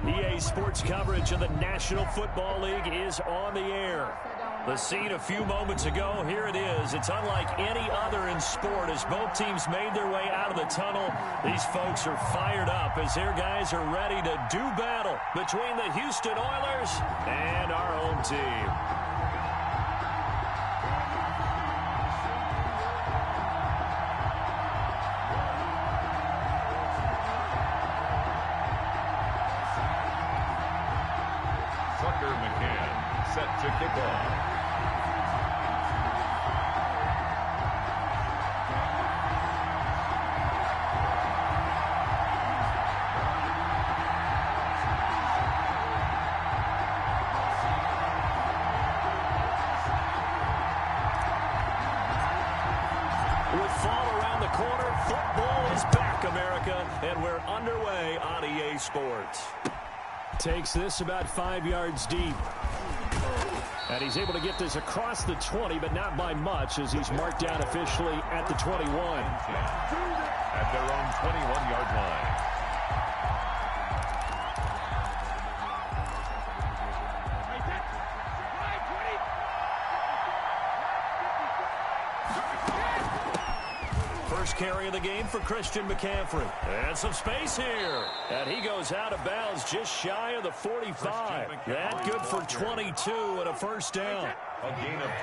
EA Sports coverage of the National Football League is on the air. The scene a few moments ago, here it is. It's unlike any other in sport as both teams made their way out of the tunnel. These folks are fired up as their guys are ready to do battle between the Houston Oilers and our home team. Set to kick off. With fall around the corner, football is back, America, and we're underway on EA Sports. Takes this about 5 yards deep. And he's able to get this across the 20, but not by much as he's marked down officially at the 21. At their own 21-yard line. First carry of the game for Christian McCaffrey. And some space here. And he goes out of bounds just shy of the 45. That good for 22 and a first down.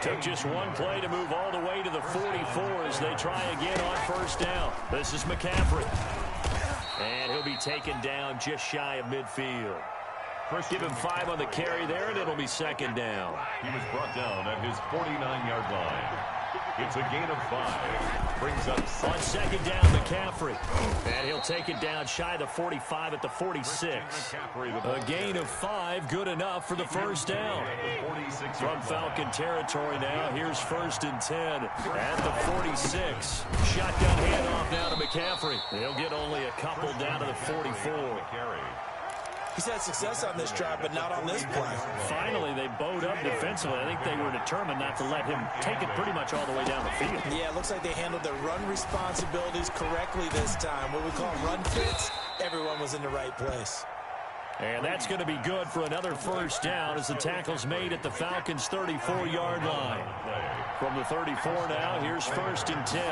Took just one play to move all the way to the 44 as they try again on first down. This is McCaffrey. And he'll be taken down just shy of midfield. Give him 5 on the carry there, and it'll be second down. He was brought down at his 49-yard line. It's a gain of 5. Brings up on second down, McCaffrey. And he'll take it down shy of the 45 at the 46. A gain of 5, good enough for the first down. From Falcon territory now, here's 1st and 10 at the 46. Shotgun handoff now to McCaffrey. He'll get only a couple down to the 44. He's had success on this drive, but not on this play. Finally, they bowed up defensively. I think they were determined not to let him take it pretty much all the way down the field. Yeah, it looks like they handled their run responsibilities correctly this time. What we call run fits, everyone was in the right place. And that's going to be good for another first down as the tackle's made at the Falcons' 34-yard line. From the 34 now, here's 1st and 10.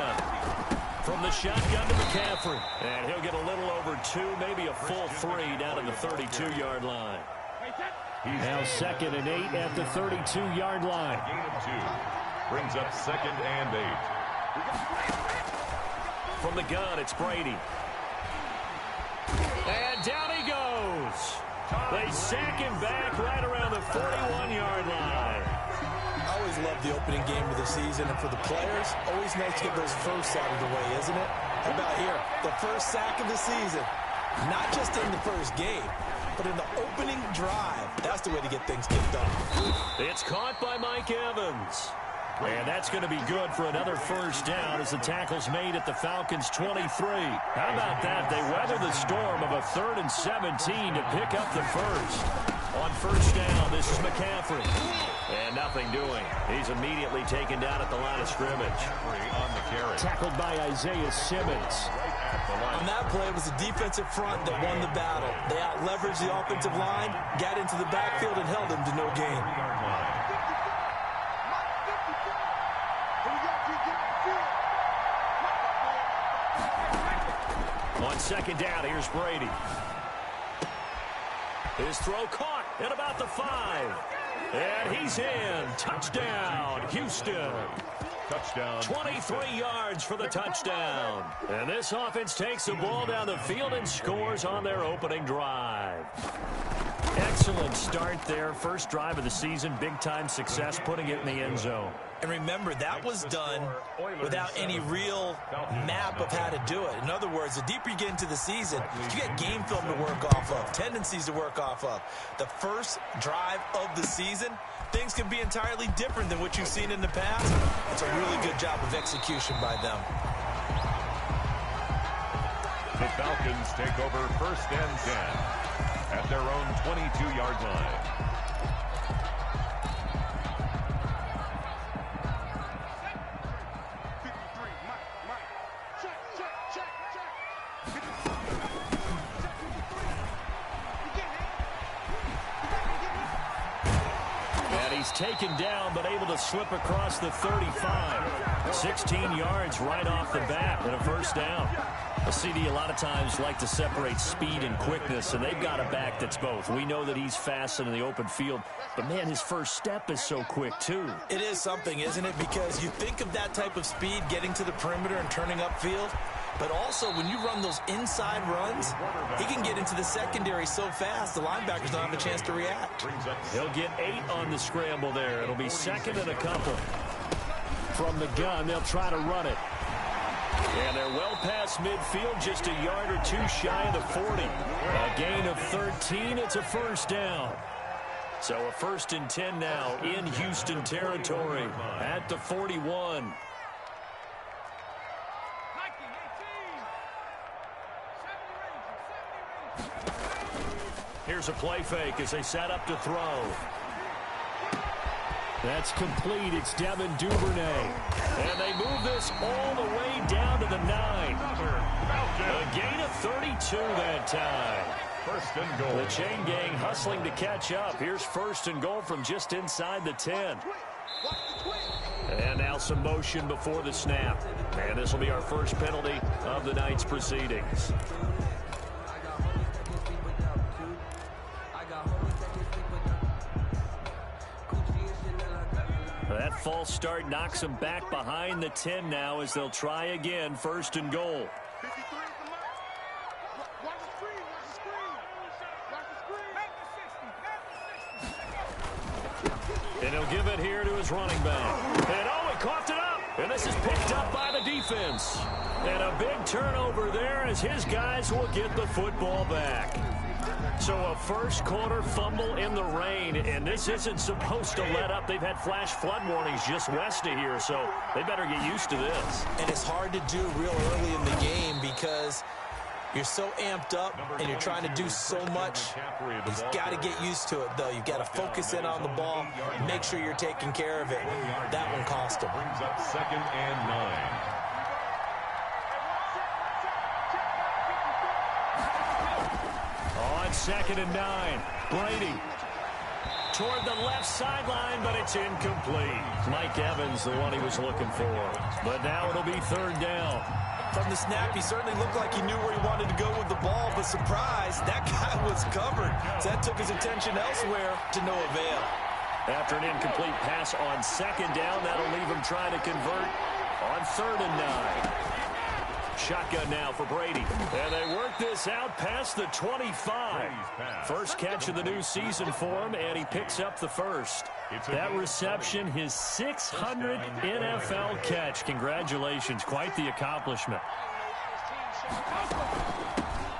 From the shotgun to McCaffrey. And he'll get a little over 2, maybe a full 3 down to the 32-yard line. Now 2nd and 8 at the 32-yard line. Gain of 2. Brings up 2nd and 8. From the gun, it's Brady. And down he goes. They sack him back right around the 41-yard line. I always love the opening game of the season, and for the players, always nice to get those firsts out of the way, isn't it? How about here? The first sack of the season. Not just in the first game, but in the opening drive. That's the way to get things kicked off. It's caught by Mike Evans. And that's going to be good for another first down as the tackle's made at the Falcons' 23. How about that? They weather the storm of a 3rd and 17 to pick up the first. On first down, this is McCaffrey. And nothing doing. He's immediately taken down at the line of scrimmage. Tackled by Isaiah Simmons. On that play, it was the defensive front that won the battle. They out-leveraged the offensive line, got into the backfield, and held him to no gain. On second down, here's Brady. His throw caught at about the 5. And he's in. Touchdown, Houston. Touchdown. 23 yards for the touchdown. And this offense takes the ball down the field and scores on their opening drive. Excellent start there. First drive of the season. Big-time success putting it in the end zone. And remember, that was done without any real map of how to do it. In other words, the deeper you get into the season, you get game film to work off of, tendencies to work off of. The first drive of the season, things can be entirely different than what you've seen in the past. It's a really good job of execution by them. The Falcons take over 1st and 10 at their own 22-yard line. he's taken down, but able to slip across the 35. 16 yards right off the bat and a first down. A CD a lot of times like to separate speed and quickness, and they've got a back that's both. We know that he's fast in the open field, but, man, his first step is so quick, too. It is something, isn't it? Because you think of that type of speed getting to the perimeter and turning upfield, but also when you run those inside runs, he can get into the secondary so fast the linebackers don't have a chance to react. He'll get 8 on the scramble there. It'll be second and a couple. From the gun, they'll try to run it. And they're well past midfield, just a yard or two shy of the 40. A gain of 13, it's a first down. So a 1st and 10 now in Houston territory at the 41. Here's a play fake as they set up to throw. That's complete. It's Devin Duvernay. And they move this all the way down to the 9. A gain of 32 that time. 1st and goal. The chain gang hustling to catch up. Here's 1st and goal from just inside the 10. And now some motion before the snap. And this will be our first penalty of the night's proceedings. That false start knocks them back behind the 10 now as they'll try again. 1st and goal. And he'll give it here to his running back. And oh, he coughed it up. And this is picked up by the defense. And a big turnover there as his guys will get the football back. So a first quarter fumble in the rain, and this isn't supposed to let up. They've had flash flood warnings just west of here, so they better get used to this. And it's hard to do real early in the game because you're so amped up and you're trying to do so much. You've got to get used to it, though. You've got to focus in on the ball, make sure you're taking care of it. That one cost him. Brings up 2nd and 9. On 2nd and 9, Brady toward the left sideline, but it's incomplete. Mike Evans, the one he was looking for. But now it'll be 3rd down. From the snap, he certainly looked like he knew where he wanted to go with the ball, but surprise, that guy was covered. So that took his attention elsewhere to no avail. After an incomplete pass on 2nd down, that'll leave him trying to convert on 3rd and 9. Shotgun now for Brady. And they work this out past the 25. First catch of the new season for him, and he picks up the first. That reception, his 600th NFL catch. Congratulations. Quite the accomplishment.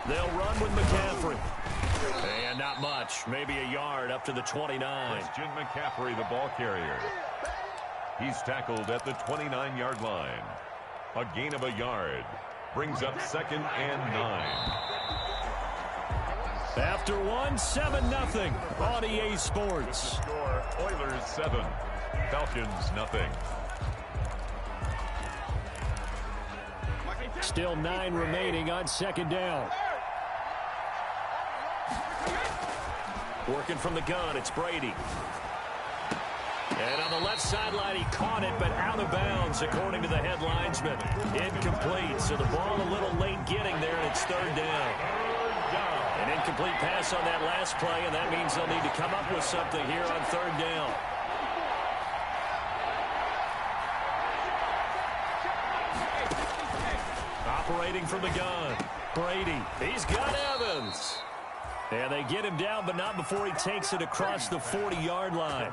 They'll run with McCaffrey. And not much. Maybe a yard up to the 29. Christian McCaffrey, the ball carrier. He's tackled at the 29-yard line. A gain of a yard. Brings up 2nd and 9. After one, 7-0 on EA Sports. Score, Oilers 7, Falcons 0. Still 9 remaining on 2nd down. Working from the gun, it's Brady. And on the left sideline, he caught it, but out of bounds, according to the head linesman. Incomplete, so the ball a little late getting there, and it's 3rd down. An incomplete pass on that last play, and that means they'll need to come up with something here on 3rd down. Operating from the gun, Brady. He's got Evans. And they get him down, but not before he takes it across the 40-yard line.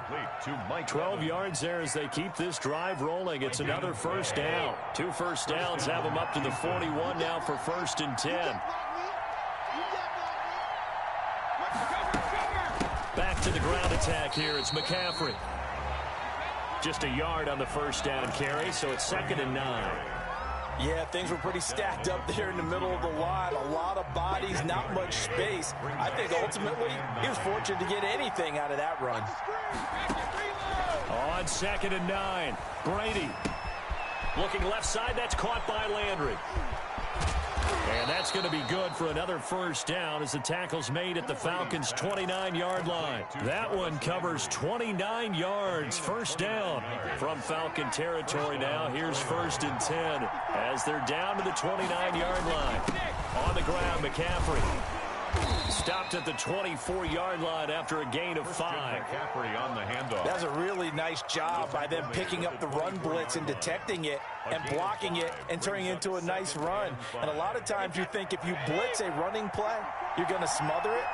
12 yards there as they keep this drive rolling. It's another first down. 2 first downs have them up to the 41 now for 1st and 10. Back to the ground attack here. It's McCaffrey. Just a yard on the first down carry, so it's 2nd and 9. Yeah, things were pretty stacked up there in the middle of the line. A lot of bodies, not much space. I think ultimately he was fortunate to get anything out of that run. On 2nd and 9, Brady. Looking left side, that's caught by Landry. And that's going to be good for another first down as the tackle's made at the Falcons' 29-yard line. That one covers 29 yards. First down from Falcon territory now. Here's 1st and 10 as they're down to the 29-yard line. On the ground, McCaffrey. Stopped at the 24-yard line after a gain of 5. McCaffrey on the handoff. That's a really nice job by them picking up the run blitz and detecting it and blocking it and turning it into a nice run. And a lot of times you think if you blitz a running play, you're going to smother it.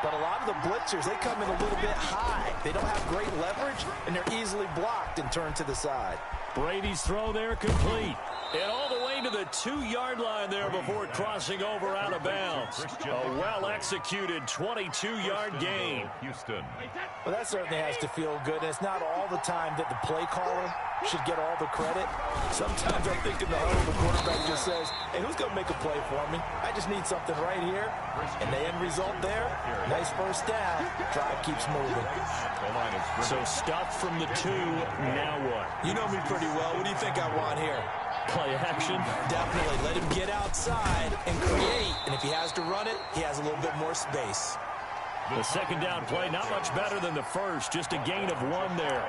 But a lot of the blitzers, they come in a little bit high. They don't have great leverage, and they're easily blocked and turned to the side. Brady's throw there complete. And all the way to the 2-yard line there before crossing over out of bounds. A well-executed 22-yard gain. Houston. Well, that certainly has to feel good. And it's not all the time that the play caller should get all the credit. Sometimes I think in the huddle, the quarterback just says, hey, who's going to make a play for me? I just need something right here. And the end result there, nice first down. Drive keeps moving. So stuff from the 2, now what? You know me pretty well. What do you think I want here? Play action? Definitely. Let him get outside and create. And if he has to run it, he has a little bit more space. The second down play, not much better than the first. Just a gain of 1 there.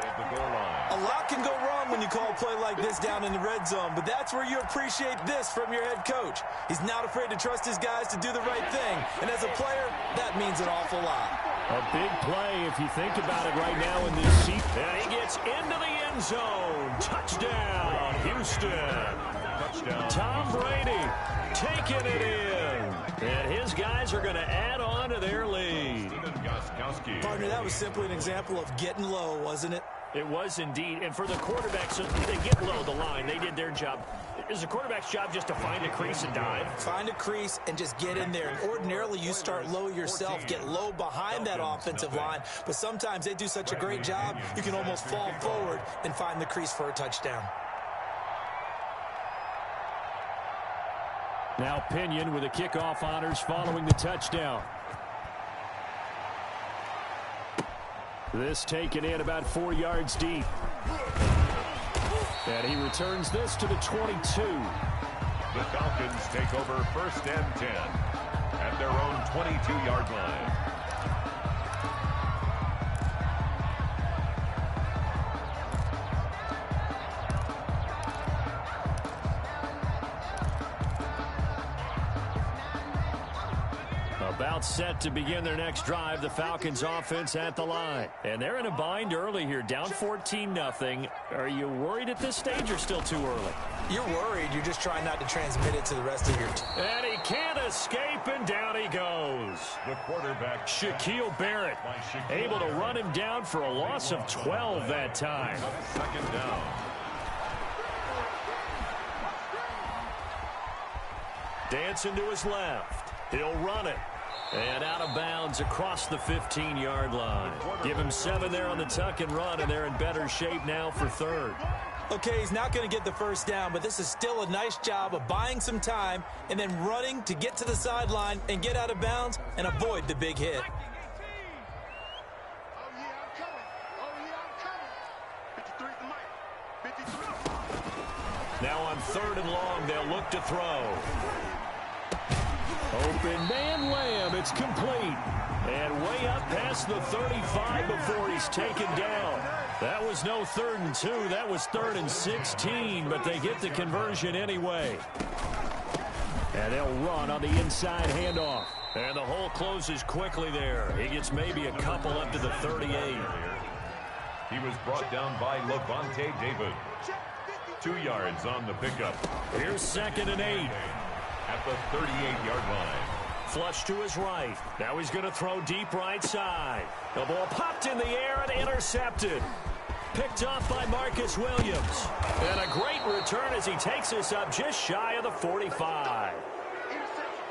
A lot can go wrong when you call a play like this down in the red zone, but that's where you appreciate this from your head coach. He's not afraid to trust his guys to do the right thing. And as a player, that means an awful lot. A big play if you think about it right now in this seat. And he gets into the end zone. Touchdown, Houston. Touchdown. Tom Brady taking it in. And his guys are going to add on to their lead. Partner, that was simply an example of getting low, wasn't it? It was indeed. And for the quarterbacks, so they get low the line. They did their job. Is the quarterback's job just to find a crease and dive? Find a crease and just get in there. And ordinarily, you start low yourself, get low behind that offensive line. But sometimes they do such a great job, you can almost fall forward and find the crease for a touchdown. Now Pinion with the kickoff honors following the touchdown. This taken in about 4 yards deep. And he returns this to the 22. The Falcons take over 1st and 10 at their own 22-yard line. About set to begin their next drive, the Falcons offense at the line. And they're in a bind early here, down 14-0. Are you worried at this stage or still too early? You're worried. You're just trying not to transmit it to the rest of your team. And he can't escape, and down he goes. The quarterback, Shaquille Barrett, able to run him down for a loss of 12 that time. Second down. Dancing to his left. He'll run it. And out of bounds across the 15-yard line. Give him 7 there on the tuck and run, and they're in better shape now for 3rd. Okay, he's not going to get the first down, but this is still a nice job of buying some time and then running to get to the sideline and get out of bounds and avoid the big hit. Now on 3rd and long, they'll look to throw. Open man Lamb, it's complete. And way up past the 35 before he's taken down. That was no 3rd and 2, that was 3rd and 16, but they get the conversion anyway. And they'll run on the inside handoff. And the hole closes quickly there. He gets maybe a couple up to the 38. He was brought down by Levante David. 2 yards on the pickup. Here's 2nd and 8. At the 38-yard line. Flush to his right. Now he's going to throw deep right side. The ball popped in the air and intercepted. Picked off by Marcus Williams. And a great return as he takes us up just shy of the 45.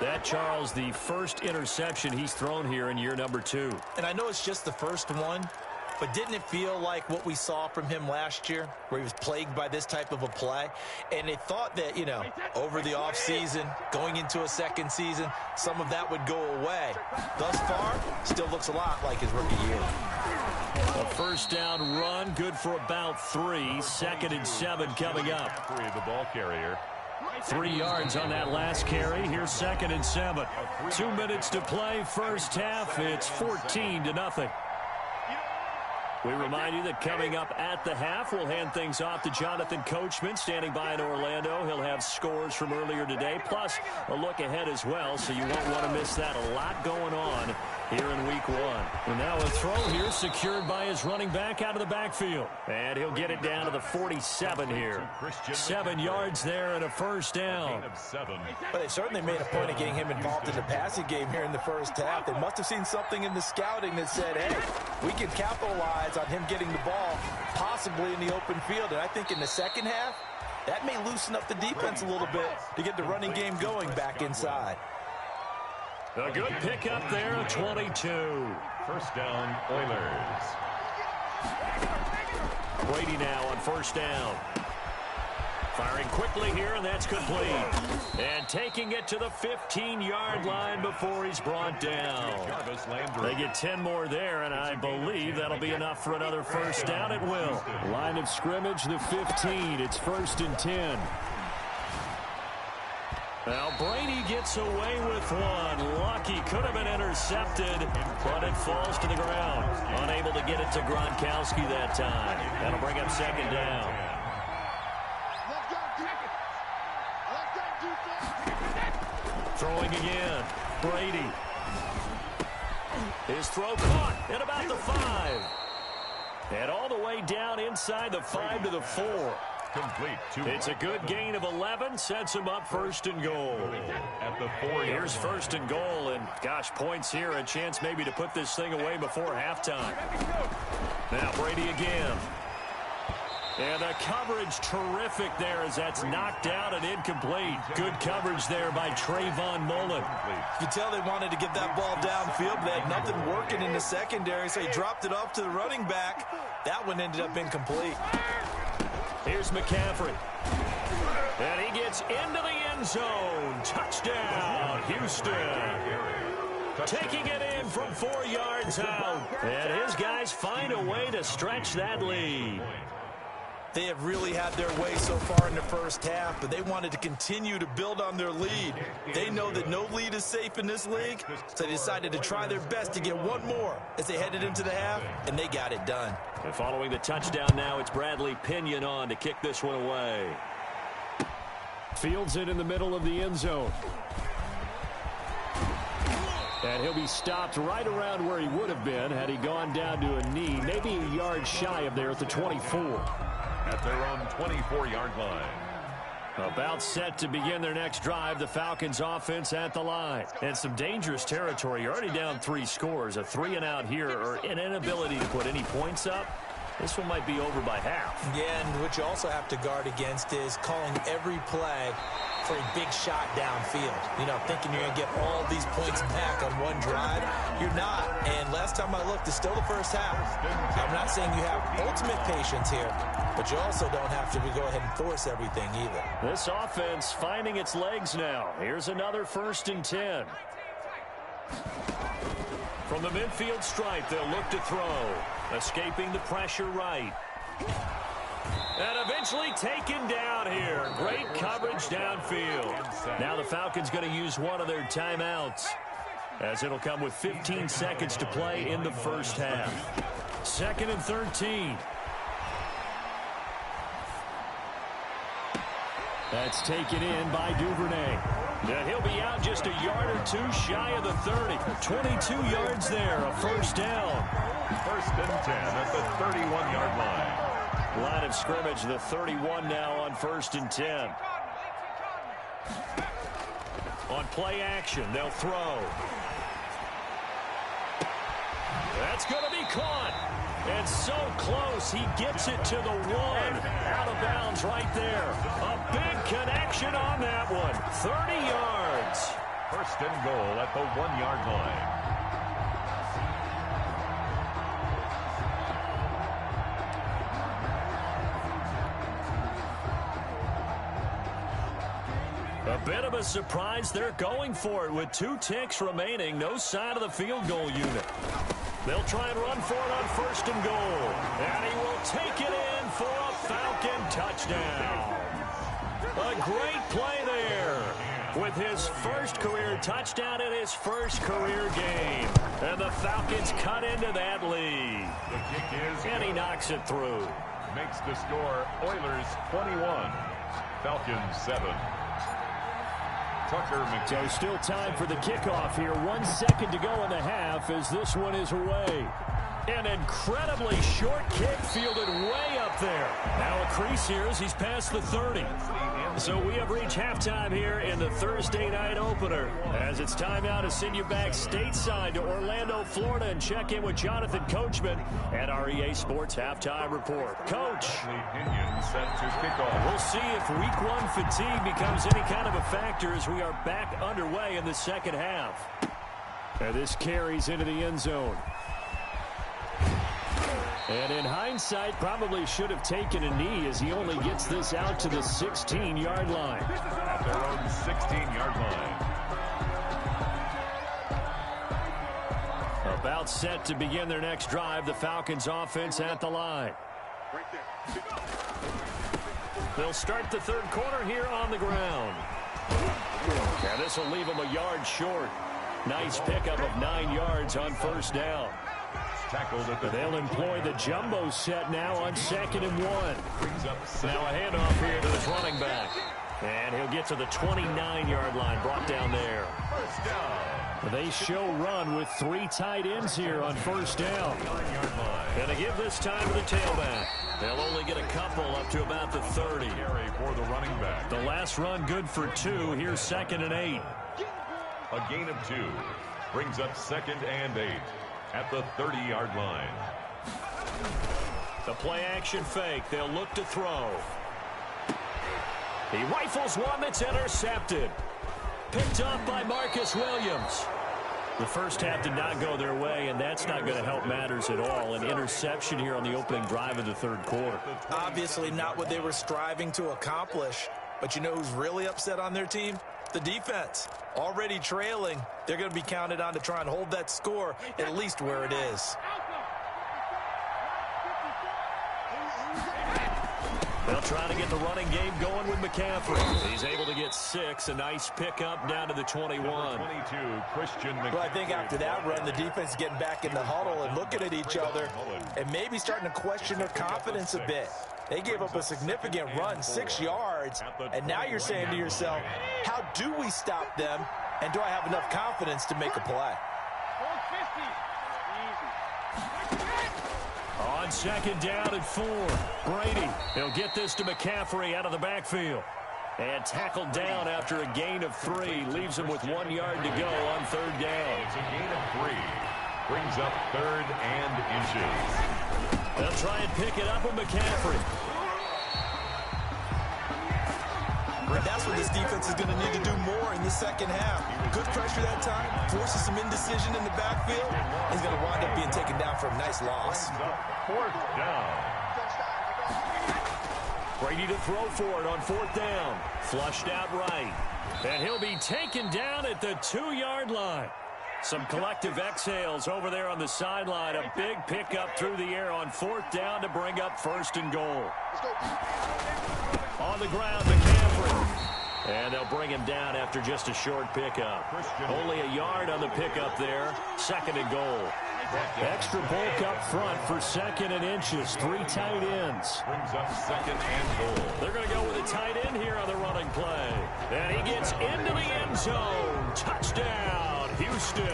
That, Charles, the first interception he's thrown here in year number 2. And I know it's just the first one, but didn't it feel like what we saw from him last year, where he was plagued by this type of a play? And they thought that, you know, over the offseason, going into a second season, some of that would go away. Thus far, still looks a lot like his rookie year. A first down run, good for about 3. 2nd and 7 coming up. The ball carrier. 3 yards on that last carry. Here's 2nd and 7. 2 minutes to play, first half. It's 14-0. We remind you that coming up at the half, we'll hand things off to Jonathan Coachman, standing by in Orlando. He'll have scores from earlier today, plus a look ahead as well, so you won't want to miss that. A lot going on here in week 1. And now a throw here secured by his running back out of the backfield. And he'll get it down to the 47 here. 7 yards there and a first down. But they certainly made a point of getting him involved in the passing game here in the first half. They must have seen something in the scouting that said, hey, we can capitalize on him getting the ball possibly in the open field. And I think in the second half, that may loosen up the defense a little bit to get the running game going back inside. A good pickup there, 22. First down, Oilers. Brady now on first down. Firing quickly here, and that's complete. And taking it to the 15-yard line before he's brought down. They get 10 more there, and I believe that'll be enough for another first down. It will. Line of scrimmage, the 15. It's 1st and 10. Now Brady gets away with one. Lucky, could have been intercepted, but it falls to the ground. Unable to get it to Gronkowski that time. That'll bring up 2nd down. Throwing again. Brady. His throw caught at about the 5. And all the way down inside the 5 to the 4. Complete. It's a good gain of 11. Sets him up 1st and goal. At the 4 Here's 1st and goal. And, gosh, points here. A chance maybe to put this thing away before halftime. Now Brady again. And the coverage terrific there as that's knocked out and incomplete. Good coverage there by Trayvon Mullen. You can tell they wanted to get that ball downfield, but they had nothing working in the secondary, so he dropped it off to the running back. That one ended up incomplete. Here's McCaffrey. And he gets into the end zone. Touchdown, Houston. Taking it in from 4 yards out. And his guys find a way to stretch that lead. They have really had their way so far in the first half, but they wanted to continue to build on their lead. They know that no lead is safe in this league, so they decided to try their best to get one more as they headed into the half, and they got it done. And following the touchdown now, it's Bradley Pinion on to kick this one away. Fields it in the middle of the end zone. And he'll be stopped right around where he would have been had he gone down to a knee, maybe a yard shy of there at the 24. At their own 24-yard line. About set to begin their next drive, the Falcons offense at the line. And some dangerous territory. You're already down 3 scores. A 3-and-out here or an inability to put any points up. This one might be over by half. Yeah, and what you also have to guard against is calling every play for a big shot downfield. You know, thinking you're going to get all these points back on one drive. You're not. And last time I looked, it's still the first half. I'm not saying you have ultimate patience here, but you also don't have to go ahead and force everything either. This offense finding its legs now. Here's another 1st and 10. From the midfield stripe, they'll look to throw. Escaping the pressure right. And eventually taken down here. Great coverage downfield. Now the Falcons going to use one of their timeouts, as it'll come with 15 seconds to play in the first half. 2nd and 13. That's taken in by Duvernay. And he'll be out just a yard or 2 shy of the 30. 22 yards there, a first down. 1st and 10 at the 31-yard line. Line of scrimmage, the 31 now on 1st and 10. On play action, they'll throw. That's going to be caught. And so close, he gets it to the 1. Out of bounds right there. A big connection on that one. 30 yards. 1st and goal at the 1-yard line. A bit of a surprise. They're going for it with 2 ticks remaining. No sign of the field goal unit. They'll try and run for it on 1st and goal. And he will take it in for a Falcon touchdown. A great play there with his first career touchdown in his first career game. And the Falcons cut into that lead. The kick is and he knocks it through. Makes the score Oilers 21, Falcons 7. So still time for the kickoff here. 1 second to go in the half as this one is away. An incredibly short kick fielded way up there. Now a crease here as he's past the 30. So we have reached halftime here in the Thursday night opener. As it's time now to send you back stateside to Orlando, Florida, and check in with Jonathan Coachman at our EA Sports Halftime Report. Coach. Set to kick off. We'll see if week one fatigue becomes any kind of a factor as we are back underway in the second half. And this carries into the end zone. And in hindsight, probably should have taken a knee as he only gets this out to the 16-yard line. At their own 16-yard line. About set to begin their next drive, the Falcons offense at the line. They'll start the third quarter here on the ground. And this will leave them a yard short. Nice pickup of 9 yards on first down. They'll employ the jumbo set now on 2nd and 1. Now a handoff here to this running back. And he'll get to the 29-yard line, brought down there. They show run with 3 tight ends here on first down. And to give this time to the tailback. They'll only get a couple up to about the 30. For the running back. The last run good for 2. Here's 2nd and 8. A gain of 2 brings up 2nd and 8 at the 30-yard line. The play action fake. They'll look to throw. He rifles one that's intercepted. Picked up by Marcus Williams. The first half did not go their way, and that's not going to help matters at all. An interception here on the opening drive of the third quarter. Obviously not what they were striving to accomplish. But you know who's really upset on their team? The defense. Already trailing. They're going to be counted on to try and hold that score at least where it is. They'll try to get the running game going with McCaffrey. He's able to get 6. A nice pickup down to the 21. 22, Christian McCaffrey. Well, I think after that run, the defense is getting back in the huddle and looking at each other and maybe starting to question their confidence a bit. They gave up a significant run, 6 yards, and now you're saying to yourself, how do we stop them, and do I have enough confidence to make a play? On 2nd down and 4, Brady. He'll get this to McCaffrey out of the backfield. And tackled down after a gain of 3. Leaves him with 1 yard to go on 3rd down. It's a gain of 3. Brings up 3rd and inches. They'll try and pick it up with McCaffrey. That's what this defense is going to need to do more in the second half. Good pressure that time, forces some indecision in the backfield. He's going to wind up being taken down for a nice loss. 4th down. Brady to throw for it on 4th down. Flushed out right. And he'll be taken down at the 2-yard line. Some collective exhales over there on the sideline. A big pickup through the air on 4th down to bring up 1st and goal. On the ground, McCaffrey. And they'll bring him down after just a short pickup. Only a yard on the pickup there. 2nd and goal. Extra bulk up front for 2nd and inches. 3 tight ends. Brings up 2nd and goal. They're going to go with a tight end here on the running play. And he gets into the end zone. Touchdown, Houston.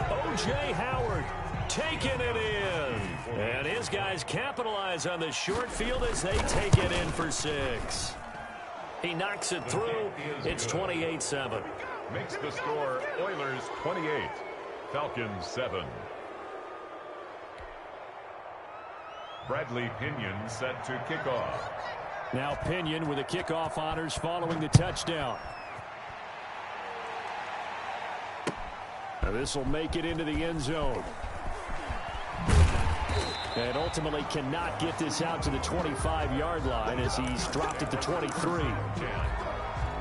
O.J. Howard taking it in. And his guys capitalize on the short field as they take it in for 6. He knocks it through. It's 28-7. Makes the score Oilers 28, Falcons 7. Bradley Pinion set to kick off. Now Pinion with the kickoff honors following the touchdown. Now this will make it into the end zone. And ultimately cannot get this out to the 25-yard line as he's dropped at the 23.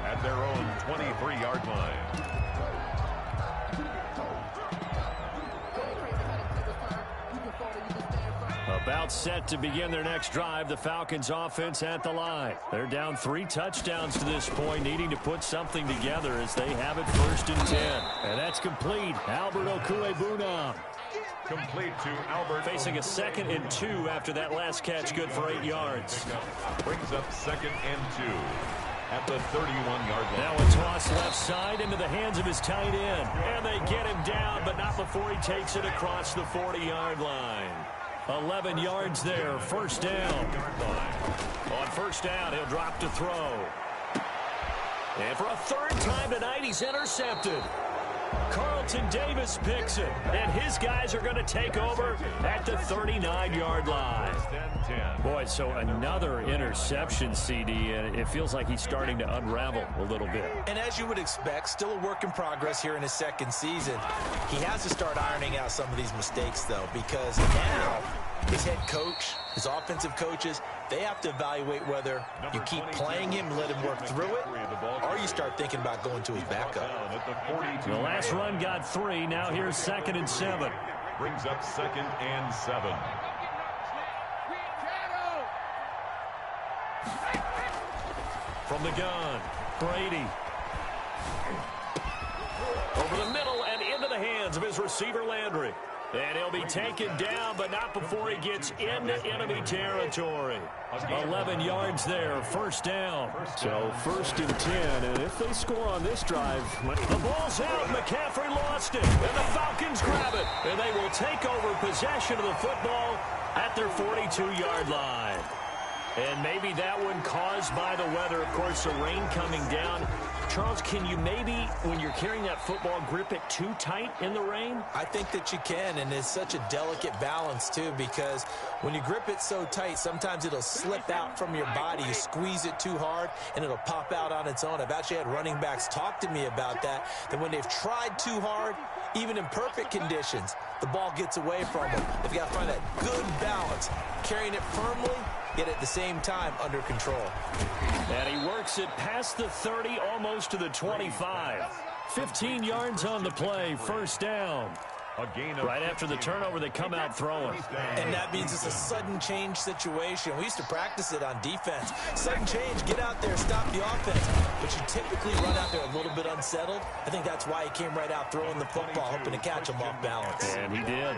At their own 23-yard line. About About set to begin their next drive, the Falcons offense at the line. They're down 3 touchdowns to this point, needing to put something together as they have it 1st and 10. And that's complete. Albert Okwuegbunam. Complete to Albert. Facing a 2nd and 2 after that last catch, good for 8 yards. Brings up 2nd and 2 at the 31-yard line. Now a toss left side into the hands of his tight end. And they get him down, but not before he takes it across the 40-yard line. 11 yards there, 1st down. On 1st down, he'll drop to throw. And for a 3rd time tonight, he's intercepted. Carlton Davis picks it, and his guys are going to take over at the 39-yard line. Boy, so another interception, CD, and it feels like he's starting to unravel a little bit. And as you would expect, still a work in progress here in his 2nd season. He has to start ironing out some of these mistakes, though, because now his head coach, his offensive coaches, they have to evaluate whether you keep playing him, let him work through it, or you start thinking about going to his backup. The last run got 3. Now here's 2nd and 7. Brings up 2nd and 7. From the gun, Brady. Over the middle and into the hands of his receiver, Landry. And he'll be taken down, but not before he gets into enemy territory. 11 yards there, 1st down. So 1st and 10, and if they score on this drive, the ball's out. McCaffrey lost it, and the Falcons grab it. And they will take over possession of the football at their 42-yard line. And maybe that one caused by the weather. Of course, the rain coming down. Charles, can you maybe, when you're carrying that football, grip it too tight in the rain? I think that you can, and it's such a delicate balance, too, because when you grip it so tight, sometimes it'll slip out from your body. You squeeze it too hard, and it'll pop out on its own. I've actually had running backs talk to me about that when they've tried too hard, even in perfect conditions, the ball gets away from them. They've got to find that good balance, carrying it firmly, yet at the same time under control. And he works it past the 30, almost to the 25. 15 yards on the play, 1st down. Right after the turnover, they come out throwing. And that means it's a sudden change situation. We used to practice it on defense. Sudden change, get out there, stop the offense. But you typically run out there a little bit unsettled. I think that's why he came right out throwing the football, hoping to catch him off balance. And he did.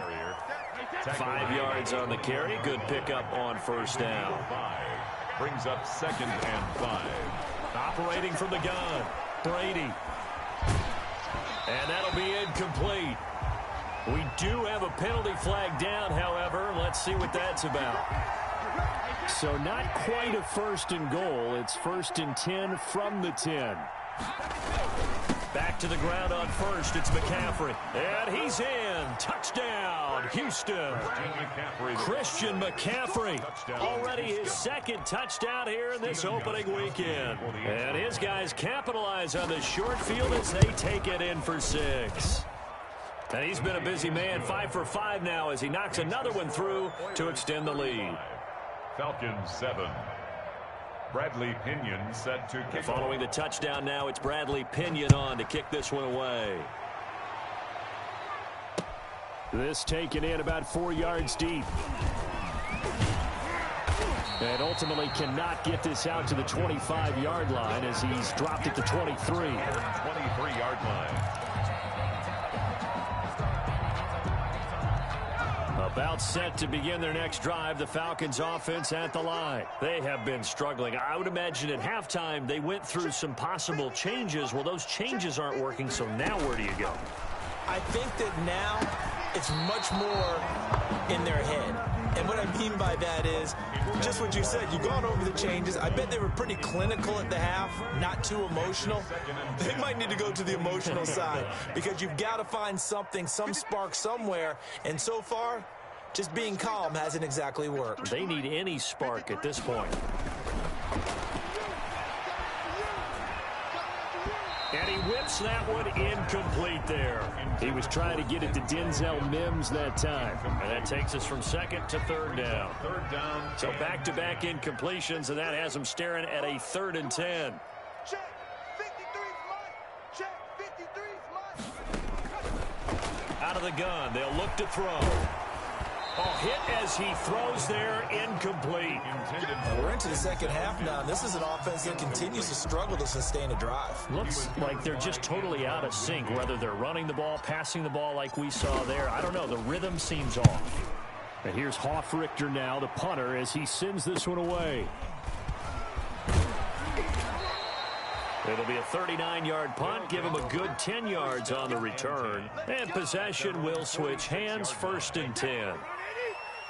5 yards on the carry. Good pickup on 1st down. Brings up 2nd and 5. Operating from the gun, Brady. And that'll be incomplete. We do have a penalty flag down, however. Let's see what that's about. So not quite a 1st and goal. It's 1st and 10 from the 10. Back to the ground on 1st. It's McCaffrey. And he's in. Touchdown, Houston. Christian McCaffrey. Already his 2nd touchdown here in this opening weekend. And his guys capitalize on the short field as they take it in for 6. And he's been a busy man, 5 for 5 now as he knocks another one through to extend the lead. Falcons 7. Bradley Pinion set to kick. Following the touchdown now, it's Bradley Pinion on to kick this one away. This taken in about 4 yards deep. And ultimately cannot get this out to the 25-yard line as he's dropped at the 23. 23-yard line. About set to begin their next drive, the Falcons offense at the line. They have been struggling. I would imagine at halftime they went through some possible changes. Well, those changes aren't working, so now where do you go? I think that now it's much more in their head. And what I mean by that is just what you said. You've gone over the changes. I bet they were pretty clinical at the half, not too emotional. They might need to go to the emotional side because you've got to find something, some spark somewhere. And so far, just being calm hasn't exactly worked. They need any spark at this point. And he whips that one incomplete there. He was trying to get it to Denzel Mims that time. And that takes us from 2nd to 3rd down. 3rd down. So back-to-back incompletions, and that has him staring at a 3rd and 10. Check. 53's mine. Check. 53's mine. Out of the gun. They'll look to throw. Oh, hit as he throws there, incomplete. And we're into the second half now. This is an offense that continues to struggle to sustain a drive. Looks like they're just totally out of sync, whether they're running the ball, passing the ball like we saw there. I don't know. The rhythm seems off. And here's Hoffrichter now, the punter, as he sends this one away. It'll be a 39-yard punt. Give him a good 10 yards on the return. And possession will switch hands, 1st and 10.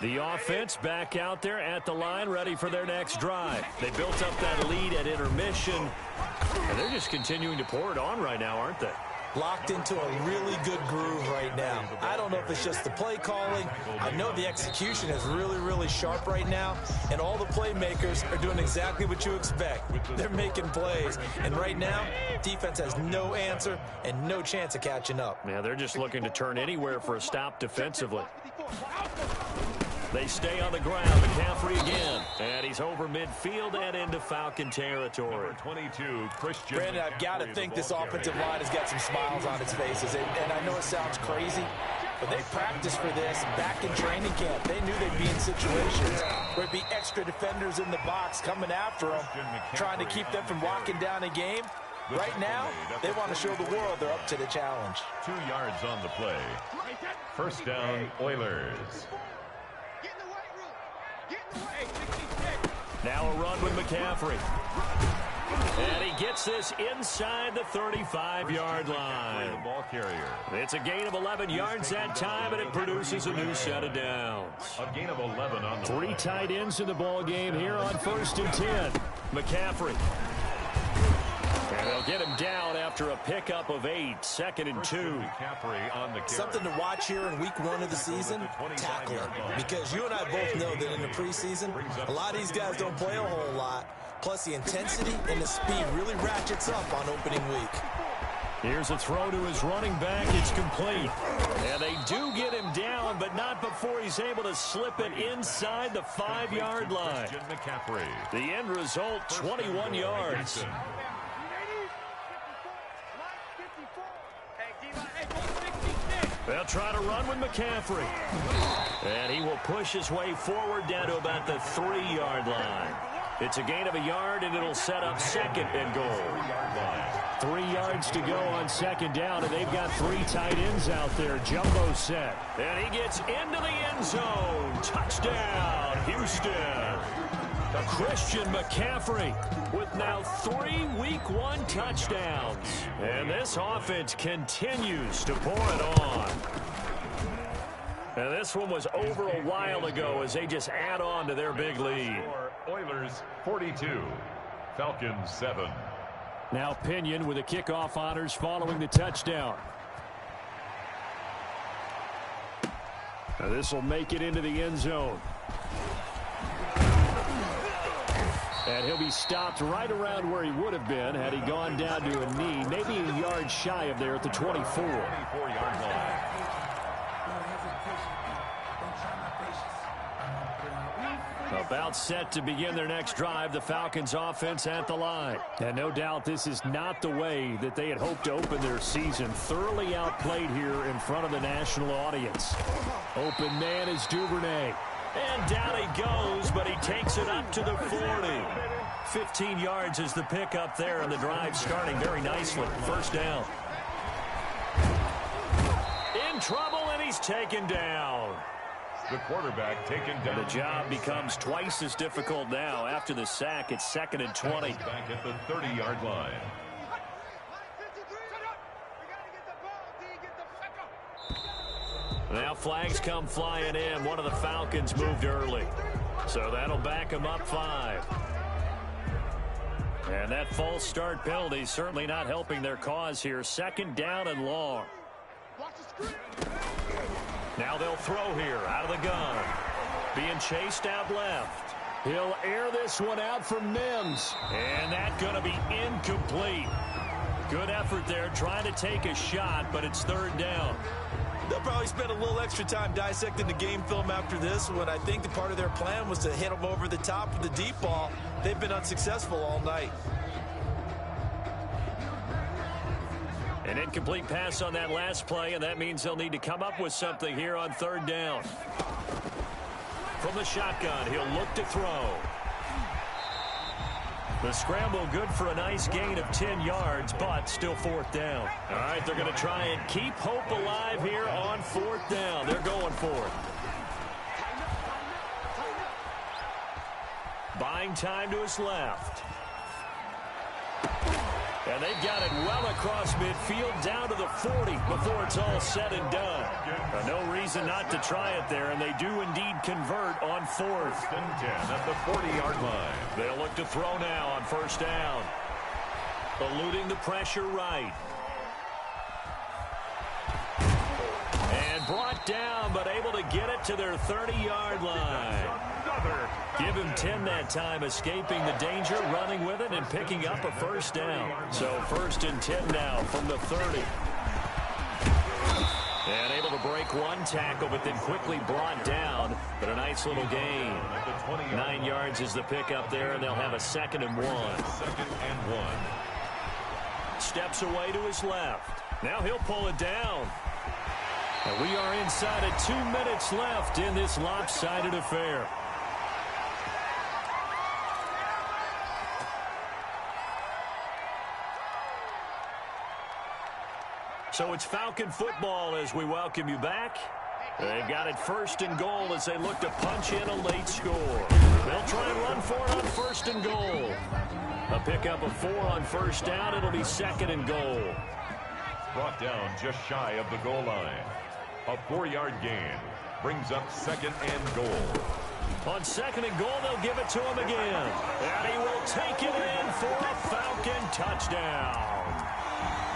The offense back out there at the line, ready for their next drive. They built up that lead at intermission, and they're just continuing to pour it on right now, aren't they? Locked into a really good groove right now. I don't know if it's just the play calling. I know the execution is really, really sharp right now, and all the playmakers are doing exactly what you expect. They're making plays, and right now, defense has no answer and no chance of catching up. Yeah, they're just looking to turn anywhere for a stop defensively. They stay on the ground. McCaffrey again. And he's over midfield and into Falcon territory. Number 22, Christian. Brandon, I've got to think this offensive line has got some smiles on its faces. And I know it sounds crazy, but they practiced for this back in training camp. They knew they'd be in situations where it'd be extra defenders in the box coming after them, trying to keep them from locking down a game. Right now, they want to show the world they're up to the challenge. 2 yards on the play. 1st down, Oilers. Now a run with McCaffrey. And he gets this inside the 35-yard line. The ball carrier. It's a gain of 11 yards that time, and it produces a new set of downs. A gain of 11 on the 3 tight ends in the ball game here on 1st and 10. McCaffrey. And they'll get him down after a pickup of 8, 2nd and 2. Something to watch here in week 1 of the season, tackling. Because you and I both know that in the preseason, a lot of these guys don't play a whole lot. Plus, the intensity and the speed really ratchets up on opening week. Here's a throw to his running back. It's complete. And they do get him down, but not before he's able to slip it inside the 5-yard line. The end result, 21 yards. They'll try to run with McCaffrey. And he will push his way forward down to about the 3-yard line. It's a gain of a yard, and it'll set up 2nd and goal. 3 yards to go on 2nd down, and they've got 3 tight ends out there. Jumbo set. And he gets into the end zone. Touchdown, Houston. Christian McCaffrey with now 3 Week 1 touchdowns. And this offense continues to pour it on. And this one was over a while ago as they just add on to their big lead. Oilers 42, Falcons 7. Now Pinion with the kickoff honors following the touchdown. Now this will make it into the end zone. And he'll be stopped right around where he would have been had he gone down to a knee, maybe a yard shy of there at the 24. 24-yard line. About set to begin their next drive, the Falcons offense at the line. And no doubt this is not the way that they had hoped to open their season. Thoroughly outplayed here in front of the national audience. Open man is Duvernay. And down he goes, but he takes it up to the 40. 15 yards is the pickup there, and the drive starting very nicely. 1st down. In trouble, and he's taken down. The quarterback taken down. And the job becomes twice as difficult now. After the sack, it's 2nd and 20. Back at the 30-yard line. Now flags come flying in. One of the Falcons moved early. So that'll back him up 5. And that false start penalty certainly not helping their cause here. 2nd down and long. Now they'll throw here out of the gun. Being chased out left. He'll air this one out for Mims. And that's going to be incomplete. Good effort there trying to take a shot, but it's 3rd down. They'll probably spend a little extra time dissecting the game film after this one. I think the part of their plan was to hit them over the top of the deep ball. They've been unsuccessful all night. An incomplete pass on that last play, and that means they'll need to come up with something here on 3rd down. From the shotgun, he'll look to throw. The scramble good for a nice gain of 10 yards, but still 4th down. All right, they're going to try and keep hope alive here on 4th down. They're going for it. Buying time to his left. And they've got it well across midfield down to the 40 before it's all said and done. No reason not to try it there, and they do indeed convert on 4th and 10 at the 40-yard line. They'll look to throw now on 1st down. Eluding the pressure right. And brought down, but able to get it to their 30-yard line. Give him 10 that time, escaping the danger, running with it, and picking up a 1st down. So 1st and 10 now from the 30. And able to break one tackle, but then quickly brought down. But a nice little gain. 9 yards is the pickup there, and they'll have a 2nd and 1. 2nd and 1. Steps away to his left. Now he'll pull it down. And we are inside of 2 minutes left in this lopsided affair. So it's Falcon football as we welcome you back. They've got it 1st and goal as they look to punch in a late score. They'll try and run for it on 1st and goal. A pickup of 4 on 1st down. It'll be 2nd and goal. Brought down just shy of the goal line. A 4-yard gain brings up 2nd and goal. On 2nd and goal, they'll give it to him again. And he will take it in for a Falcon touchdown.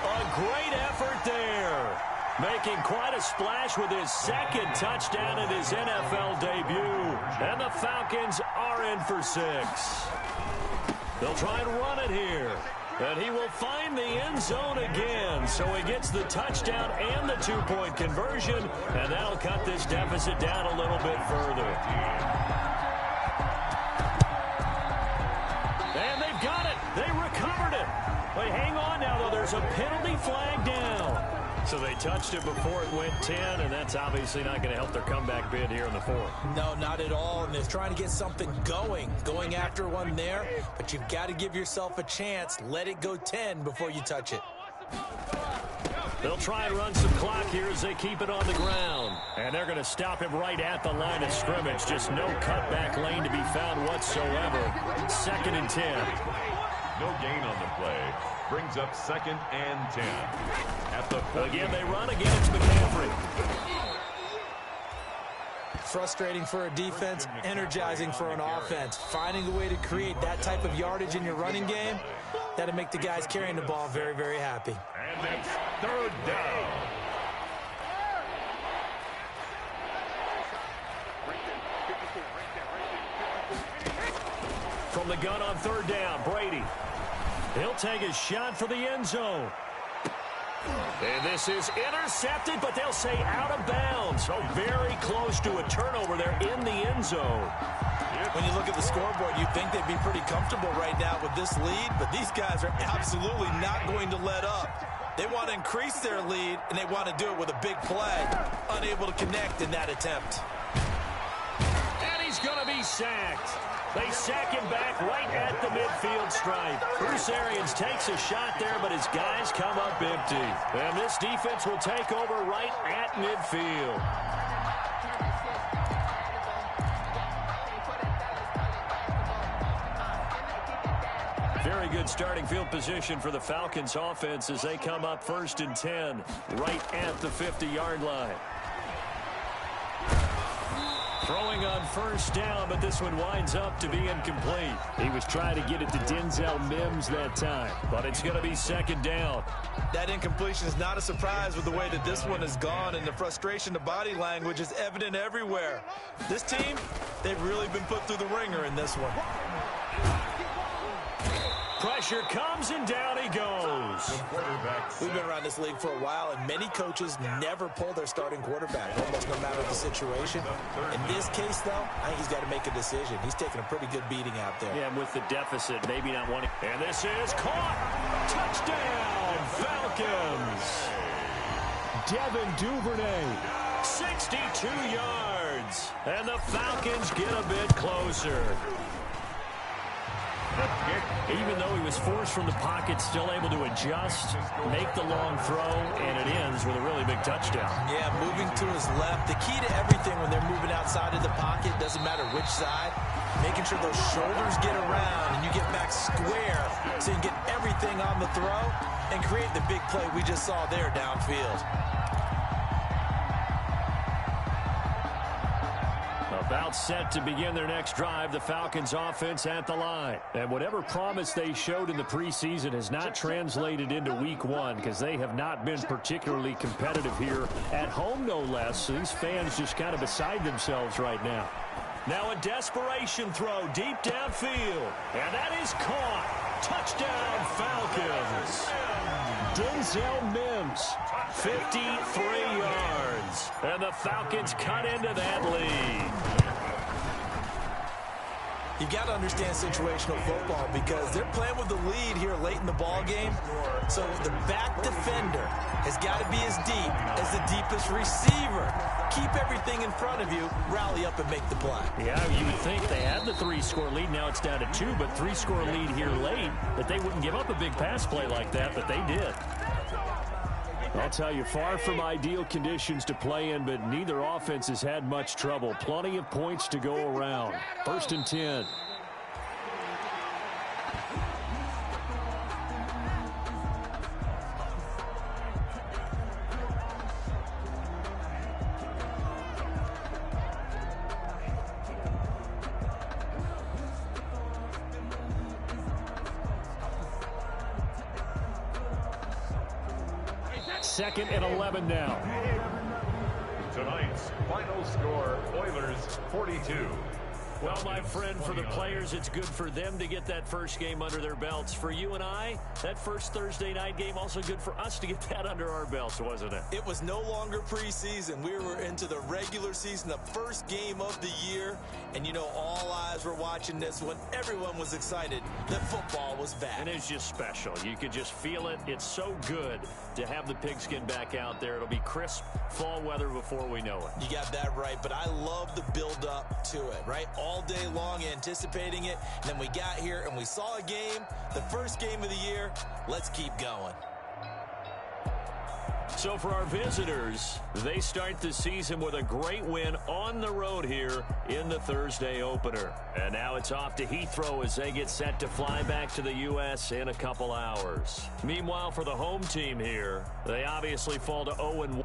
A great effort there. Making quite a splash with his 2nd touchdown in his NFL debut. And the Falcons are in for 6. They'll try and run it here. And he will find the end zone again. So he gets the touchdown and the 2-point conversion. And that'll cut this deficit down a little bit further. And they've got it. They recovered it. Wait, hang on now, though. There's a penalty flag down. So they touched it before it went 10, and that's obviously not going to help their comeback bid here in the 4th. No, not at all. And they're trying to get something going after one there. But you've got to give yourself a chance. Let it go 10 before you touch it. They'll try and run some clock here as they keep it on the ground. And they're going to stop him right at the line of scrimmage. Just no cutback lane to be found whatsoever. 2nd and 10. No gain on the play. Brings up 2nd and 10. At the 40. Again, they run against McCaffrey. Frustrating for a defense, energizing for an offense. Finding a way to create that type of yardage in your running game, that'll make the guys carrying the ball very, very happy. And it's 3rd down. From the gun on 3rd down, Brady. He'll take his shot for the end zone. And this is intercepted, but they'll say out of bounds. So very close to a turnover there in the end zone. When you look at the scoreboard, you'd think they'd be pretty comfortable right now with this lead, but these guys are absolutely not going to let up. They want to increase their lead, and they want to do it with a big play. Unable to connect in that attempt. And he's going to be sacked. They sack him back right at the midfield stripe. Bruce Arians takes a shot there, but his guys come up empty. And this defense will take over right at midfield. Very good starting field position for the Falcons offense as they come up 1st and 10 right at the 50-yard line. Throwing on 1st down, but this one winds up to be incomplete. He was trying to get it to Denzel Mims that time, but it's going to be 2nd down. That incompletion is not a surprise with the way that this one has gone, and the frustration, the body language is evident everywhere. This team, they've really been put through the ringer in this one. Pressure comes, and down he goes. We've been around this league for a while, and many coaches never pull their starting quarterback, almost no matter the situation. In this case, though, I think he's got to make a decision. He's taking a pretty good beating out there. Yeah, and with the deficit, maybe not wanting. And this is caught. Touchdown, Falcons. Devin Duvernay, 62 yards. yards. And the Falcons get a bit closer. Even though he was forced from the pocket, still able to adjust, make the long throw, and it ends with a really big touchdown. Yeah, moving to his left. The key to everything when they're moving outside of the pocket, doesn't matter which side, making sure those shoulders get around and you get back square so you can get everything on the throw and create the big play we just saw there downfield. About set to begin their next drive, the Falcons offense at the line. And whatever promise they showed in the preseason has not translated into week one because they have not been particularly competitive here at home, no less. So these fans just kind of beside themselves right now. Now a desperation throw deep downfield. And that is caught. Touchdown, Falcons. Denzel Mims, 53 yards. And the Falcons cut into that lead. You got to understand situational football because they're playing with the lead here late in the ball game. So the back defender has got to be as deep as the deepest receiver. Keep everything in front of you, rally up and make the play. Yeah, you would think they had the 3-score lead. Now it's down to 2, but 3-score lead here late, that they wouldn't give up a big pass play like that, but they did. I'll tell you, far from ideal conditions to play in, but neither offense has had much trouble. Plenty of points to go around. 1st and 10. Second and 11 now. Tonight's final score, Oilers 42. Well, my friend, for the players, it's good for them to get that first game under their belts. For you and I, that first Thursday night game, also good for us to get that under our belts, wasn't it? It was no longer preseason. We were into the regular season, the first game of the year. And, you know, all eyes were watching this when everyone was excited that football was back. And it's just special. You could just feel it. It's so good to have the pigskin back out there. It'll be crisp fall weather before we know it. You got that right, but I love the build-up to it, right? All day long anticipating it, and then we got here and we saw a game, the first game of the year. Let's keep going. So for our visitors, they start the season with a great win on the road here in the Thursday opener. And now it's off to Heathrow as they get set to fly back to the U.S. in a couple hours. Meanwhile, for the home team here, they obviously fall to 0-1.